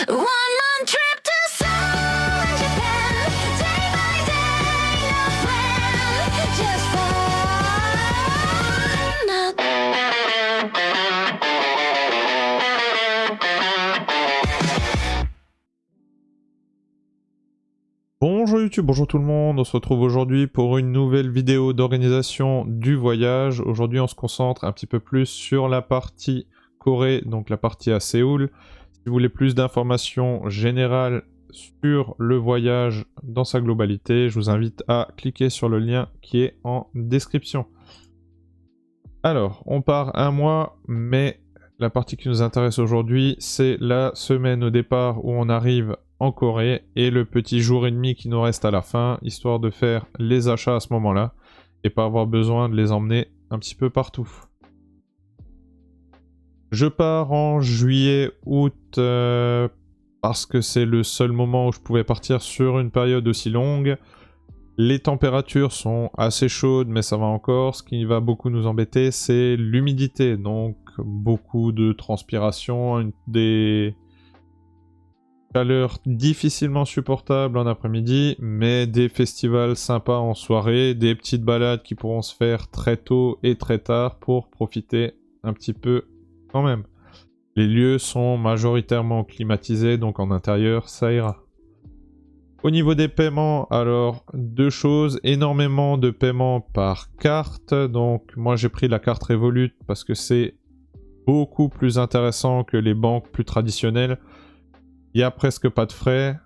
One month trip to southern Japan. Day by day, no plan, just Bonjour YouTube, bonjour tout le monde, on se retrouve aujourd'hui pour une nouvelle vidéo d'organisation du voyage. Aujourd'hui on se concentre un petit peu plus sur la partie Corée, donc la partie à Séoul. Si vous voulez plus d'informations générales sur le voyage dans sa globalité, je vous invite à cliquer sur le lien qui est en description. Alors, on part un mois, mais la partie qui nous intéresse aujourd'hui, c'est la semaine au départ où on arrive en Corée et le petit jour et demi qui nous reste à la fin, histoire de faire les achats à ce moment-là et pas avoir besoin de les emmener un petit peu partout. Je pars en juillet-août parce que c'est le seul moment où je pouvais partir sur une période aussi longue. Les températures sont assez chaudes, mais ça va encore. Ce qui va beaucoup nous embêter, c'est l'humidité. Donc beaucoup de transpiration, des chaleurs difficilement supportables en après-midi, mais des festivals sympas en soirée, des petites balades qui pourront se faire très tôt et très tard pour profiter un petit peu quand même. Les lieux sont majoritairement climatisés, donc en intérieur ça ira. Au niveau des paiements, alors deux choses, énormément de paiements par carte, donc moi j'ai pris la carte Revolut parce que c'est beaucoup plus intéressant que les banques plus traditionnelles. Il n'y a presque pas de frais,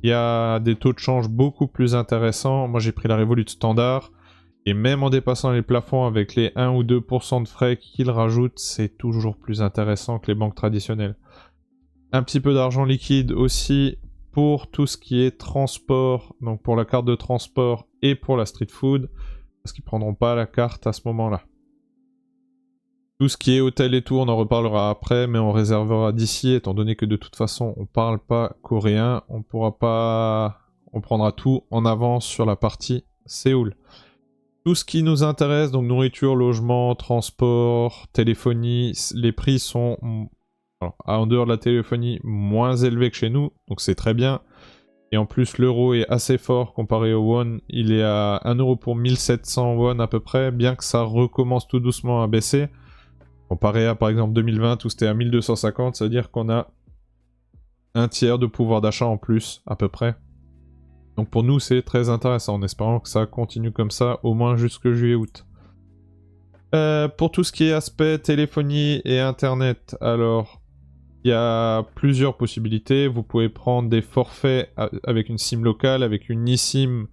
il y a des taux de change beaucoup plus intéressants. Moi j'ai pris la Revolut standard, et même en dépassant les plafonds avec les 1 ou 2% de frais qu'ils rajoutent, c'est toujours plus intéressant que les banques traditionnelles. Un petit peu d'argent liquide aussi pour tout ce qui est transport, donc pour la carte de transport et pour la street food, parce qu'ils ne prendront pas la carte à ce moment-là. Tout ce qui est hôtel et tout, on en reparlera après, mais on réservera d'ici, étant donné que de toute façon, on parle pas coréen, on pourra pas... On prendra tout en avance sur la partie Séoul. Tout ce qui nous intéresse, donc nourriture, logement, transport, téléphonie, les prix sont, alors, en dehors de la téléphonie, moins élevés que chez nous, donc c'est très bien. Et en plus, l'euro est assez fort comparé au won, il est à 1 euro pour 1700 won à peu près, bien que ça recommence tout doucement à baisser. Comparé à par exemple 2020 où c'était à 1250, ça veut dire qu'on a un tiers de pouvoir d'achat en plus à peu près. Donc pour nous c'est très intéressant en espérant que ça continue comme ça au moins jusque juillet-août. Pour tout ce qui est aspect téléphonie et internet, alors il y a plusieurs possibilités. Vous pouvez prendre des forfaits avec une SIM locale, avec une eSIM,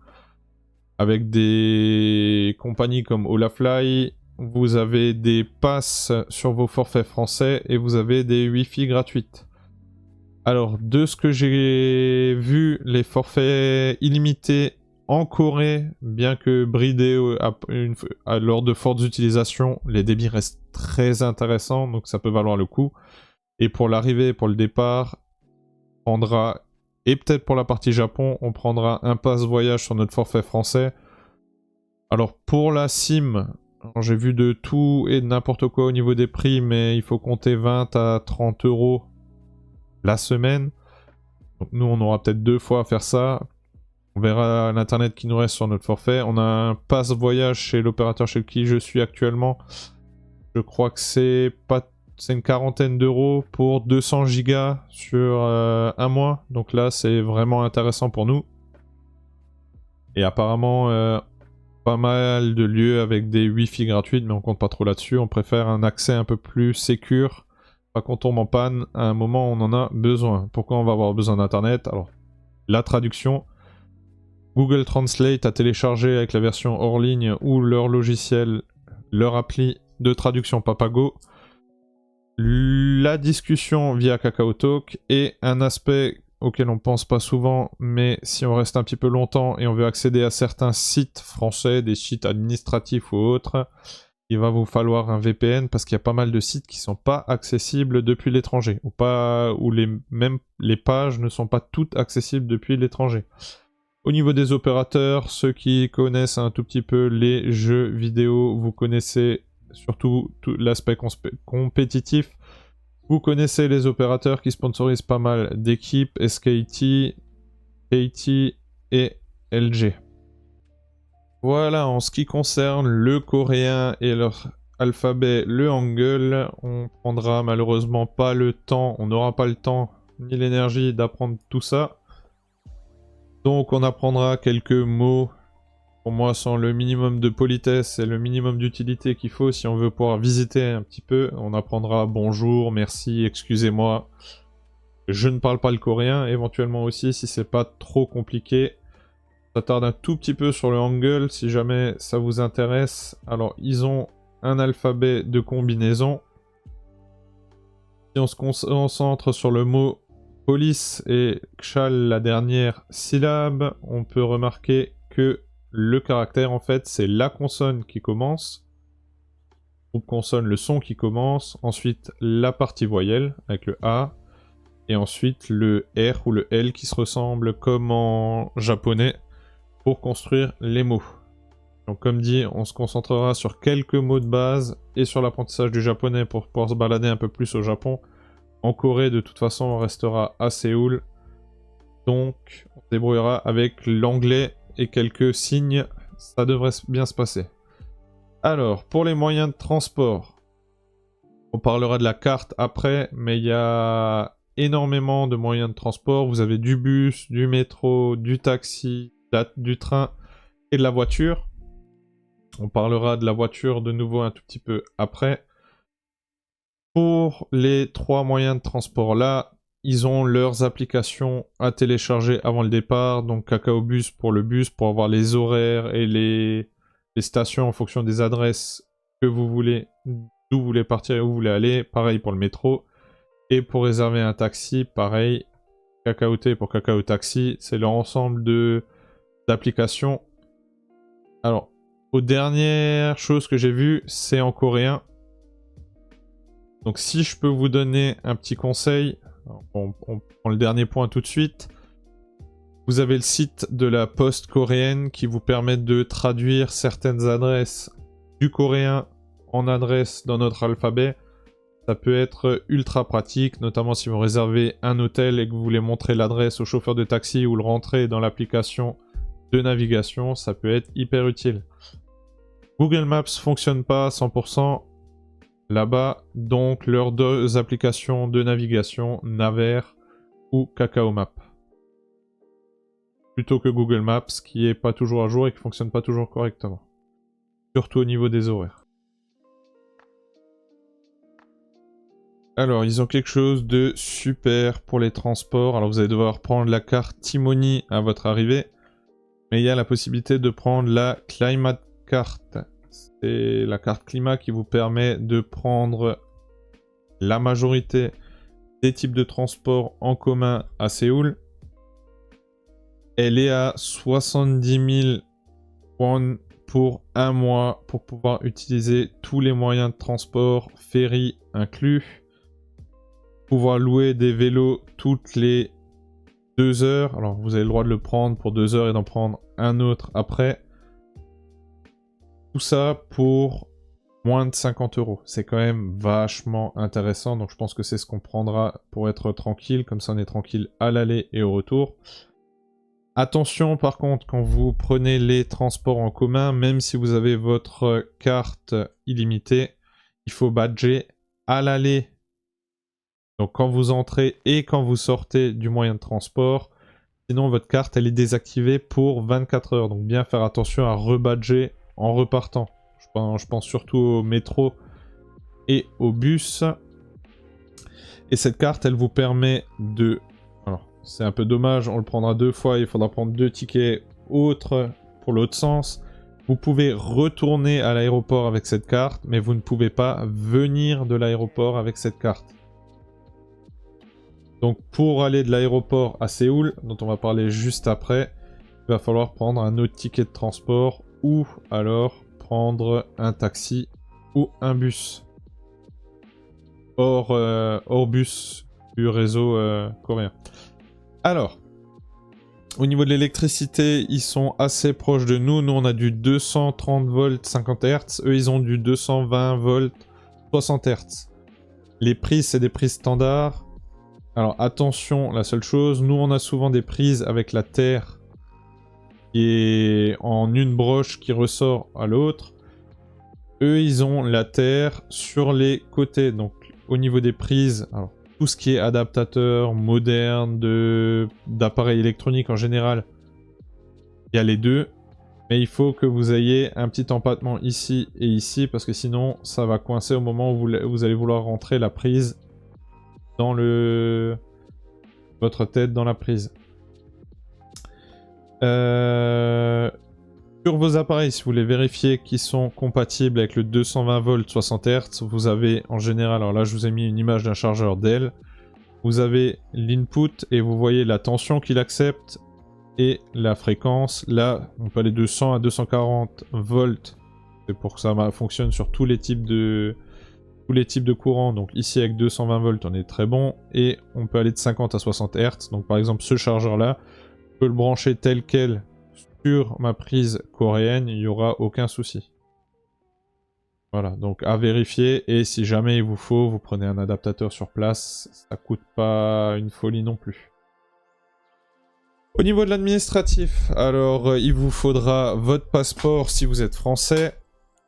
avec des compagnies comme Olafly. Vous avez des passes sur vos forfaits français et vous avez des Wi-Fi gratuites. Alors, de ce que j'ai vu, les forfaits illimités en Corée, bien que bridés lors de fortes utilisations, les débits restent très intéressants, donc ça peut valoir le coup. Et pour l'arrivée et pour le départ, on prendra, et peut-être pour la partie Japon, on prendra un pass voyage sur notre forfait français. Alors, pour la SIM... J'ai vu de tout et de n'importe quoi au niveau des prix, mais il faut compter 20 à 30 euros la semaine. Donc nous, on aura peut-être 2 fois à faire ça. On verra l'internet qui nous reste sur notre forfait. On a un pass voyage chez l'opérateur chez qui je suis actuellement. Je crois que c'est une quarantaine d'euros pour 200 gigas sur un mois. Donc là, c'est vraiment intéressant pour nous. Et apparemment... pas mal de lieux avec des Wi-Fi gratuites, mais on compte pas trop là-dessus. On préfère un accès un peu plus sécure, pas qu'on tombe en panne à un moment où on en a besoin. Pourquoi on va avoir besoin d'internet? Alors, la traduction, Google Translate à télécharger avec la version hors ligne ou leur logiciel, leur appli de traduction Papago. La discussion via KakaoTalk et un aspect auquel on pense pas souvent, mais si on reste un petit peu longtemps et on veut accéder à certains sites français, des sites administratifs ou autres, il va vous falloir un VPN parce qu'il y a pas mal de sites qui sont pas accessibles depuis l'étranger, ou même les pages ne sont pas toutes accessibles depuis l'étranger. Au niveau des opérateurs, ceux qui connaissent un tout petit peu les jeux vidéo, vous connaissez surtout tout l'aspect compétitif. Vous connaissez les opérateurs qui sponsorisent pas mal d'équipes, SKT, KT et LG. Voilà, en ce qui concerne le coréen et leur alphabet, le hangul, on prendra malheureusement pas le temps, on n'aura pas le temps ni l'énergie d'apprendre tout ça. Donc on apprendra quelques mots, pour moi sans le minimum de politesse et le minimum d'utilité qu'il faut si on veut pouvoir visiter un petit peu. On apprendra bonjour, merci, excusez-moi. Je ne parle pas le coréen, éventuellement aussi si c'est pas trop compliqué. Ça tarde un tout petit peu sur le hangul si jamais ça vous intéresse. Alors ils ont un alphabet de combinaison. Si on se concentre sur le mot police et kshal, la dernière syllabe, on peut remarquer que le caractère en fait c'est la consonne qui commence. Groupe consonne, le son qui commence. Ensuite la partie voyelle avec le A. Et ensuite le R ou le L qui se ressemble comme en japonais pour construire les mots. Donc comme dit, on se concentrera sur quelques mots de base et sur l'apprentissage du japonais pour pouvoir se balader un peu plus au Japon. En Corée, de toute façon, on restera à Séoul. Donc on se débrouillera avec l'anglais et quelques signes. Ça devrait bien se passer. Alors, pour les moyens de transport, on parlera de la carte après, mais il y a énormément de moyens de transport. Vous avez du bus, du métro, du taxi, du train et de la voiture. On parlera de la voiture de nouveau un tout petit peu après. Pour les 3 moyens de transport là, ils ont leurs applications à télécharger avant le départ. Donc Kakao Bus pour le bus, pour avoir les horaires et les stations en fonction des adresses que vous voulez, d'où vous voulez partir et où vous voulez aller. Pareil pour le métro. Et pour réserver un taxi, pareil. Kakao T pour Kakao Taxi. C'est leur ensemble d'applications. Alors, aux dernières choses que j'ai vues, c'est en coréen. Donc si je peux vous donner un petit conseil, on prend le dernier point tout de suite. Vous avez le site de la poste coréenne qui vous permet de traduire certaines adresses du coréen en adresse dans notre alphabet. Ça peut être ultra pratique, notamment si vous réservez un hôtel et que vous voulez montrer l'adresse au chauffeur de taxi ou le rentrer dans l'application de navigation, ça peut être hyper utile. Google Maps fonctionne pas à 100% là-bas, donc leurs 2 applications de navigation, Naver ou Kakao Map. Plutôt que Google Maps qui est pas toujours à jour et qui fonctionne pas toujours correctement. Surtout au niveau des horaires. Alors, ils ont quelque chose de super pour les transports. Alors, vous allez devoir prendre la carte Timoni à votre arrivée. Mais il y a la possibilité de prendre la Climate Card. C'est la carte climat qui vous permet de prendre la majorité des types de transports en commun à Séoul. Elle est à 70 000 won pour un mois pour pouvoir utiliser tous les moyens de transport, ferry inclus. Pouvoir louer des vélos toutes les 2 heures. Alors vous avez le droit de le prendre pour 2 heures et d'en prendre un autre après. Tout ça pour moins de 50 €. C'est quand même vachement intéressant. Donc je pense que c'est ce qu'on prendra pour être tranquille. Comme ça on est tranquille à l'aller et au retour. Attention par contre quand vous prenez les transports en commun, même si vous avez votre carte illimitée, il faut badger à l'aller. Donc quand vous entrez et quand vous sortez du moyen de transport, sinon votre carte elle est désactivée pour 24 heures. Donc bien faire attention à rebadger en repartant. Je pense surtout au métro et au bus. Et cette carte elle vous permet de... Alors c'est un peu dommage, on le prendra 2 fois, il faudra prendre 2 tickets autres pour l'autre sens. Vous pouvez retourner à l'aéroport avec cette carte, mais vous ne pouvez pas venir de l'aéroport avec cette carte. Donc pour aller de l'aéroport à Séoul, dont on va parler juste après, il va falloir prendre un autre ticket de transport ou alors prendre un taxi ou un bus. Hors bus du réseau coréen. Alors, au niveau de l'électricité, ils sont assez proches de nous. Nous, on a du 230 volts 50 Hz. Eux, ils ont du 220 volts 60 Hz. Les prises, c'est des prises standards. Alors attention, la seule chose, nous on a souvent des prises avec la terre qui est en une broche qui ressort à l'autre. Eux, ils ont la terre sur les côtés. Donc au niveau des prises, alors, tout ce qui est adaptateur, moderne, d'appareils électroniques en général, il y a les deux. Mais il faut que vous ayez un petit empattement ici et ici, parce que sinon ça va coincer au moment où vous allez vouloir rentrer la prise dans votre tête dans la prise. Sur vos appareils, si vous voulez vérifier qu'ils sont compatibles avec le 220 volts 60 Hz, vous avez en général, alors là je vous ai mis une image d'un chargeur Dell, vous avez l'input et vous voyez la tension qu'il accepte et la fréquence. Là, on peut aller de 100 à 240 volts, c'est pour que ça fonctionne sur tous les types de courants. Donc ici avec 220 volts on est très bon, et on peut aller de 50 à 60 Hz. Donc par exemple ce chargeur là, je peux le brancher tel quel sur ma prise coréenne, il n'y aura aucun souci. Voilà, donc à vérifier, et si jamais il vous faut, vous prenez un adaptateur sur place, ça coûte pas une folie non plus. Au niveau de l'administratif, alors il vous faudra votre passeport si vous êtes français.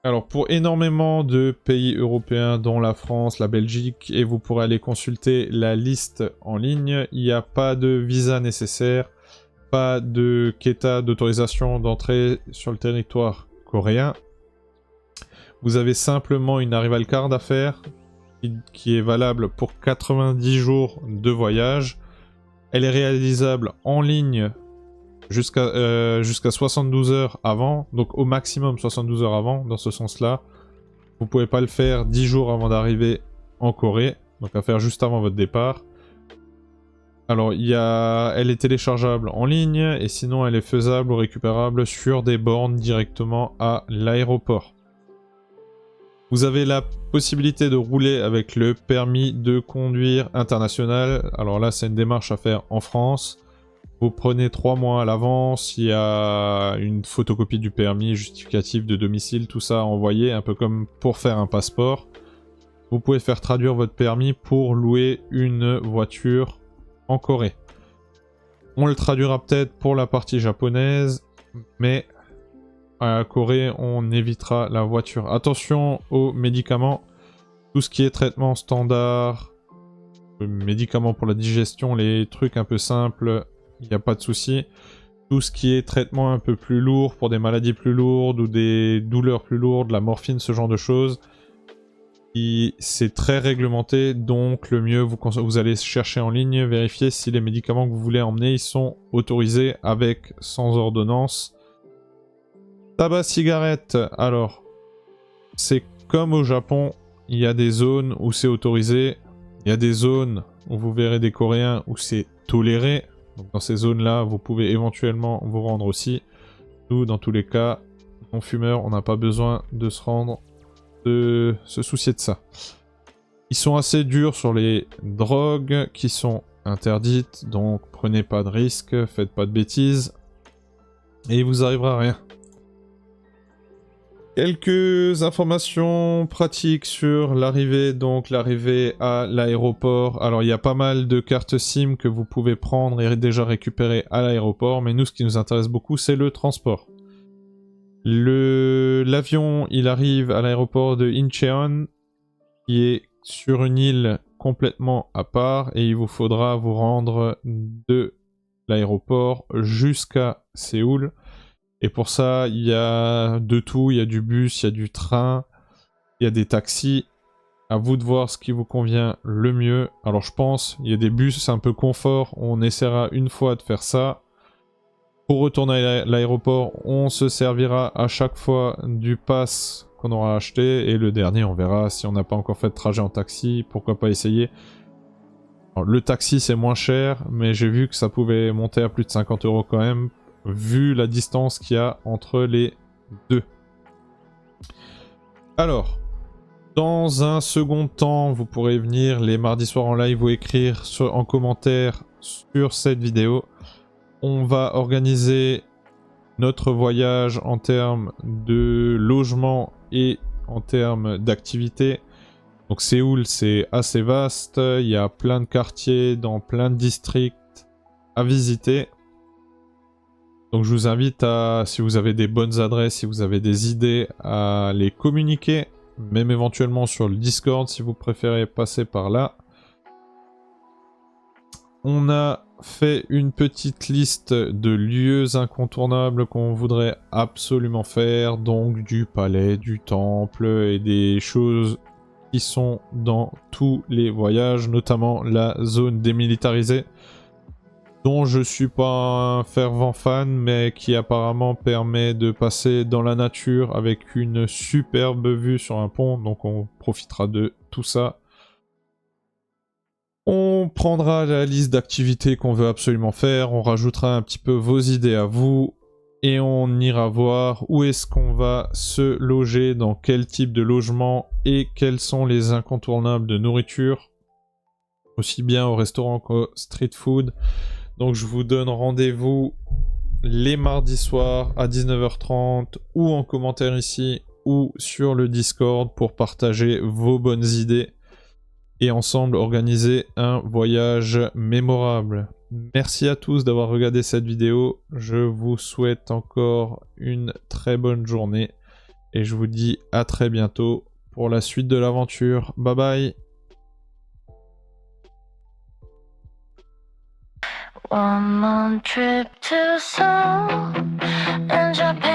Alors pour énormément de pays européens dont la France, la Belgique, et vous pourrez aller consulter la liste en ligne, il n'y a pas de visa nécessaire, pas de quota d'autorisation d'entrée sur le territoire coréen. Vous avez simplement une arrival card à faire qui est valable pour 90 jours de voyage. Elle est réalisable en ligne jusqu'à 72 heures avant, donc au maximum 72 heures avant, dans ce sens-là. Vous pouvez pas le faire 10 jours avant d'arriver en Corée, donc à faire juste avant votre départ. Alors elle est téléchargeable en ligne, et sinon elle est faisable ou récupérable sur des bornes directement à l'aéroport. Vous avez la possibilité de rouler avec le permis de conduire international. Alors là, c'est une démarche à faire en France. Vous prenez 3 mois à l'avance, il y a une photocopie du permis, justificatif de domicile, tout ça à envoyer, un peu comme pour faire un passeport. Vous pouvez faire traduire votre permis pour louer une voiture en Corée. On le traduira peut-être pour la partie japonaise, mais à la Corée, on évitera la voiture. Attention aux médicaments. Tout ce qui est traitement standard, médicaments pour la digestion, les trucs un peu simples, il n'y a pas de souci. Tout ce qui est traitement un peu plus lourd, pour des maladies plus lourdes ou des douleurs plus lourdes, la morphine, ce genre de choses, c'est très réglementé. Donc le mieux, vous allez chercher en ligne, vérifier si les médicaments que vous voulez emmener, ils sont autorisés avec, sans ordonnance. Tabac, cigarette, alors, c'est comme au Japon, il y a des zones où c'est autorisé, il y a des zones où vous verrez des Coréens où c'est toléré, donc dans ces zones-là, vous pouvez éventuellement vous rendre aussi. Nous, dans tous les cas, non-fumeurs, on n'a pas besoin de se soucier de ça. Ils sont assez durs sur les drogues qui sont interdites, donc prenez pas de risques, faites pas de bêtises, et il vous arrivera rien. Quelques informations pratiques sur l'arrivée, donc l'arrivée à l'aéroport. Alors il y a pas mal de cartes SIM que vous pouvez prendre et déjà récupérer à l'aéroport, mais nous ce qui nous intéresse beaucoup c'est le transport. L'avion il arrive à l'aéroport de Incheon, qui est sur une île complètement à part, et il vous faudra vous rendre de l'aéroport jusqu'à Séoul. Et pour ça, il y a de tout, il y a du bus, il y a du train, il y a des taxis. À vous de voir ce qui vous convient le mieux. Alors je pense, il y a des bus un peu confort, on essaiera une fois de faire ça. Pour retourner à l'aéroport, on se servira à chaque fois du pass qu'on aura acheté. Et le dernier, on verra si on n'a pas encore fait de trajet en taxi, pourquoi pas essayer. Alors, le taxi c'est moins cher, mais j'ai vu que ça pouvait monter à plus de 50 € quand même, vu la distance qu'il y a entre les deux. Alors, dans un second temps, vous pourrez venir les mardis soirs en live ou écrire en commentaire sur cette vidéo. On va organiser notre voyage en termes de logement et en termes d'activité. Donc Séoul, c'est assez vaste, il y a plein de quartiers dans plein de districts à visiter. Donc je vous invite à, si vous avez des bonnes adresses, si vous avez des idées, à les communiquer, même éventuellement sur le Discord si vous préférez passer par là. On a fait une petite liste de lieux incontournables qu'on voudrait absolument faire, donc du palais, du temple et des choses qui sont dans tous les voyages, notamment la zone démilitarisée, dont je suis pas un fervent fan, mais qui apparemment permet de passer dans la nature avec une superbe vue sur un pont, donc on profitera de tout ça. On prendra la liste d'activités qu'on veut absolument faire, on rajoutera un petit peu vos idées à vous, et on ira voir où est-ce qu'on va se loger, dans quel type de logement, et quels sont les incontournables de nourriture, aussi bien au restaurant qu'au street food. Donc je vous donne rendez-vous les mardis soirs à 19h30, ou en commentaire ici, ou sur le Discord pour partager vos bonnes idées et ensemble organiser un voyage mémorable. Merci à tous d'avoir regardé cette vidéo, je vous souhaite encore une très bonne journée et je vous dis à très bientôt pour la suite de l'aventure. Bye bye. One more trip to Seoul and Japan.